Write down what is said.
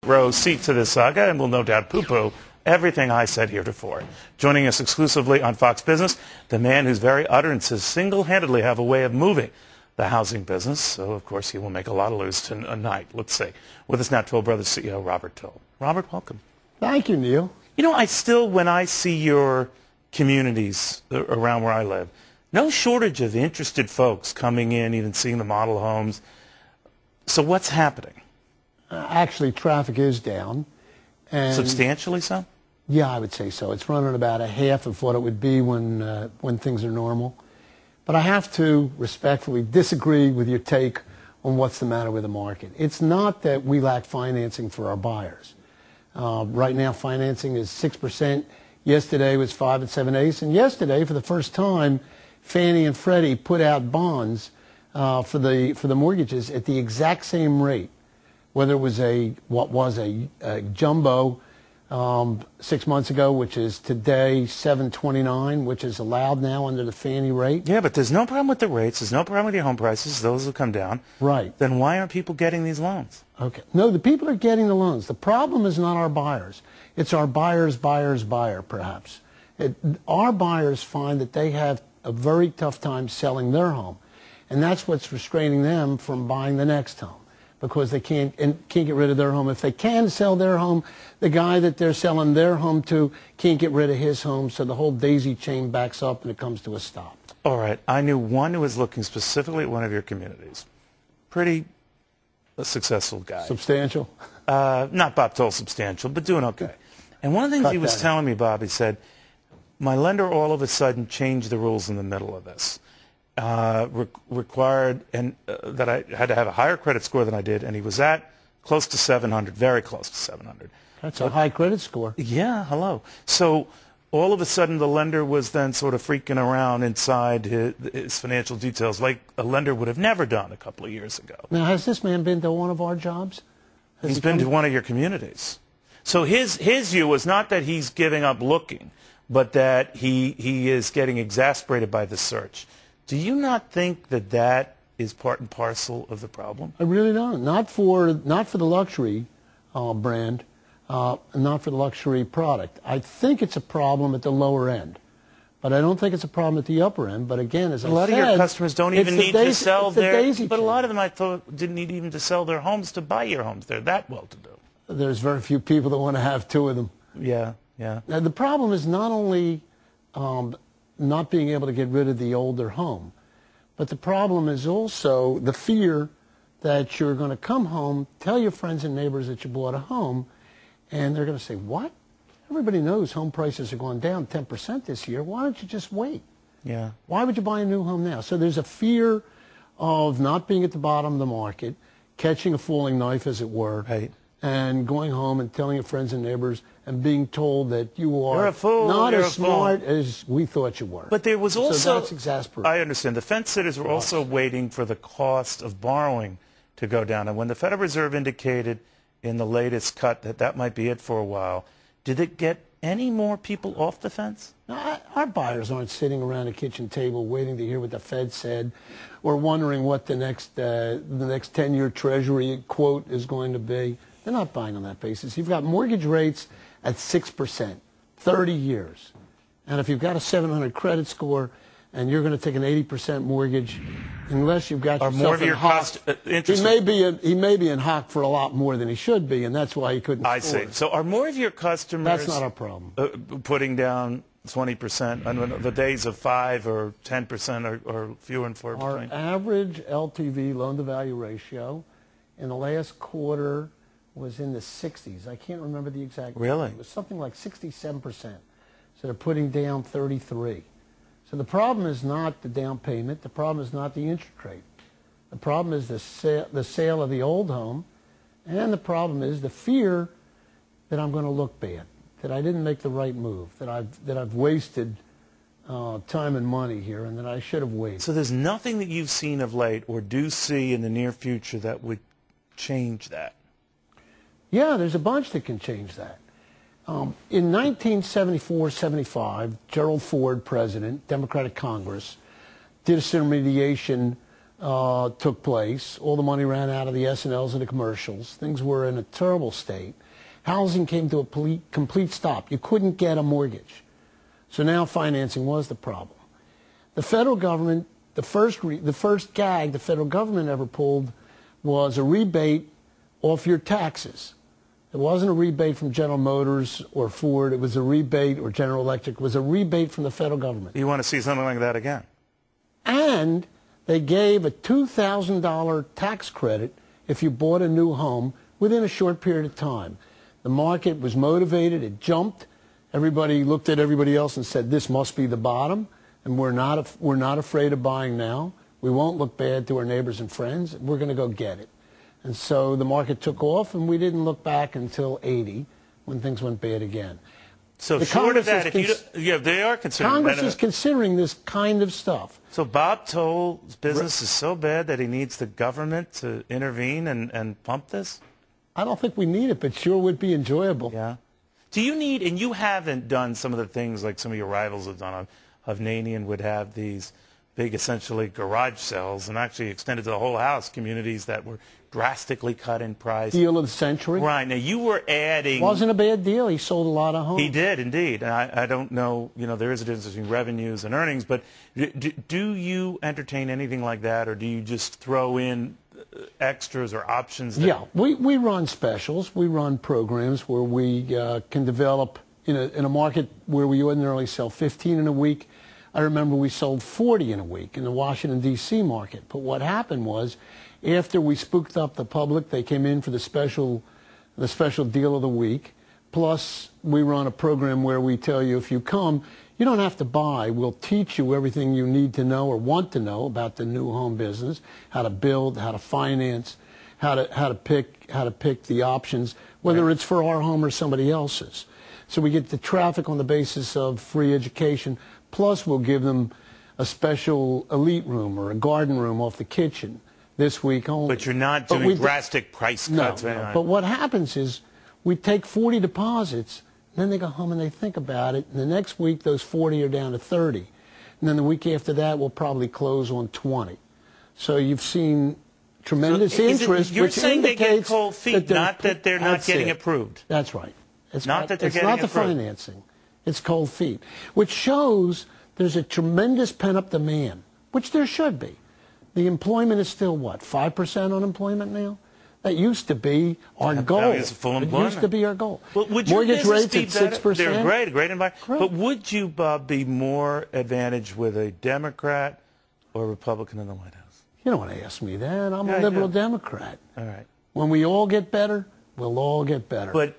Row seat to this saga and will no doubt poo-poo everything I said heretofore. Joining us exclusively on Fox Business, the man whose very utterances single-handedly have a way of moving the housing business. So, of course, he will make a lot of news tonight. Let's see. With us now, Toll Brothers CEO Robert Toll. Robert, welcome. Thank you, Neil. You know, I still, when I see your communities around where I live, no shortage of interested folks coming in, even seeing the model homes. So what's happening? Actually, traffic is down. And Substantially so? yeah, I would say so. It's running about a half of what it would be when things are normal. But I have to respectfully disagree with your take on what's the matter with the market. It's not that we lack financing for our buyers. Right now, financing is 6%. Yesterday was 5 7/8. And yesterday, for the first time, Fannie and Freddie put out bonds for the mortgages at the exact same rate. Whether it was what was a jumbo 6 months ago, which is today 7.29, which is allowed now under the Fannie rate. Yeah, but there's no problem with the rates. There's no problem with your home prices. Those will come down. Right. Then why aren't people getting these loans? Okay. No, the people are getting the loans. The problem is not our buyers. It's our buyer's buyer, perhaps. Our buyers find that they have a very tough time selling their home, and that's what's restraining them from buying the next home, because they can't get rid of their home. If they can sell their home, the guy that they're selling their home to can't get rid of his home, so the whole daisy chain backs up and it comes to a stop. All right. I knew one who was looking specifically at one of your communities. Pretty successful guy. Substantial? Not Bob Toll substantial, but doing okay. And one of the things he was telling me, Bob, he said, my lender all of a sudden changed the rules in the middle of this. Required that I had to have a higher credit score than I did, and he was at close to 700, very close to 700. That's a high credit score. Yeah, hello. So all of a sudden the lender was then sort of freaking around inside his financial details like a lender would have never done a couple of years ago. Now, has this man been to one of our jobs? He's been to one of your communities. So his view was not that he's giving up looking, but that he is getting exasperated by the search. Do you not think that that is part and parcel of the problem? I really don't. Not for the luxury brand, not for the luxury product. I think it's a problem at the lower end, but I don't think it's a problem at the upper end. But again, as I said, a lot of your customers don't even need to sell their. But a lot of them, I thought, didn't need even to sell their homes to buy your homes. They're that well-to-do. There's very few people that want to have two of them. Yeah, yeah. Now, the problem is not only not being able to get rid of the older home, but the problem is also the fear that you're going to come home, tell your friends and neighbors that you bought a home, and they're going to say, what? Everybody knows home prices are going down 10% this year. Why don't you just wait? Yeah. Why would you buy a new home now? So there's a fear of not being at the bottom of the market, catching a falling knife, as it were. Right. And going home and telling your friends and neighbors and being told that you are You're a fool, not you're as smart as we thought you were. But there was also, so that's exasperating. I understand. The fence sitters were also waiting for the cost of borrowing to go down. And when the Federal Reserve indicated in the latest cut that that might be it for a while, did it get any more people off the fence? Now, our buyers aren't sitting around a kitchen table waiting to hear what the Fed said or wondering what the next 10-year Treasury quote is going to be. They're not buying on that basis. You've got mortgage rates at 6%, 30 years. And if you've got a 700 credit score and you're going to take an 80% mortgage, unless you've got yourself in hock, he may be in hock for a lot more than he should be, and that's why he couldn't I afford. see. So are more of your customers That's not our problem. Putting down 20% on the days of 5 or 10% or fewer and far between? Our average LTV, loan-to-value ratio, in the last quarter was in the 60s. I can't remember the exact. Really? It was something like 67%. So they're putting down 33. So the problem is not the down payment. The problem is not the interest rate. The problem is the sale of the old home, and the problem is the fear that I'm going to look bad, that I didn't make the right move, that I've wasted time and money here, and that I should have waited. So there's nothing that you've seen of late or do see in the near future that would change that? Yeah, there's a bunch that can change that. In 1974-75, Gerald Ford, president, Democratic Congress, did a disintermediation took place. All the money ran out of the S&Ls and the commercials. Things were in a terrible state. Housing came to a complete stop. You couldn't get a mortgage. So now financing was the problem. The federal government, the first gag the federal government ever pulled was a rebate off your taxes. It wasn't a rebate from General Motors or Ford. It was a rebate, or General Electric. It was a rebate from the federal government. You want to see something like that again? And they gave a $2,000 tax credit if you bought a new home within a short period of time. The market was motivated. It jumped. Everybody looked at everybody else and said, this must be the bottom, and we're not afraid of buying now. We won't look bad to our neighbors and friends. We're going to go get it. And so the market took off, and we didn't look back until 80 when things went bad again. So short of that, they are considering Congress is considering this kind of stuff. So Bob Toll's business is so bad that he needs the government to intervene and pump this? I don't think we need it, but sure would be enjoyable. Yeah. Do you need, and you haven't done some of the things like some of your rivals have done, Hovnanian would have these big, essentially, garage sales and actually extended to the whole house, communities that were drastically cut in price. Deal of the century. Right. Now, you were adding... Wasn't a bad deal. He sold a lot of homes. He did, indeed. And I don't know, there is a difference between revenues and earnings, but do you entertain anything like that, or do you just throw in extras or options? Yeah, we run specials. We run programs where we can develop in a market where we ordinarily sell 15 in a week. I remember we sold 40 in a week in the Washington, D.C. market. But what happened was, after we spooked up the public, they came in for the special deal of the week. Plus, we run a program where we tell you, if you come, you don't have to buy. We'll teach you everything you need to know or want to know about the new home business, how to build, how to finance, how to pick the options, whether it's for our home or somebody else's. So we get the traffic on the basis of free education. Plus, we'll give them a special elite room or a garden room off the kitchen this week only. But you're not doing drastic price cuts. No. But what happens is we take 40 deposits, and then they go home and they think about it, and the next week those 40 are down to 30. And then the week after that, we'll probably close on 20. So you've seen tremendous interest, you're which saying they get indicates cold feet, not that they're not getting it. Approved. That's right. It's not that they're getting approved. It's not the financing. It's cold feet, which shows there's a tremendous pent-up demand, which there should be. The employment is still, what, 5% unemployment now? That used to be our goal. It's full employment. It used to be our goal. Well, would mortgage rates at 6%. They're great, a great environment. Great. But would you, Bob, be more advantaged with a Democrat or a Republican in the White House? You don't want to ask me that. I'm a liberal Democrat. All right. When we all get better, we'll all get better. But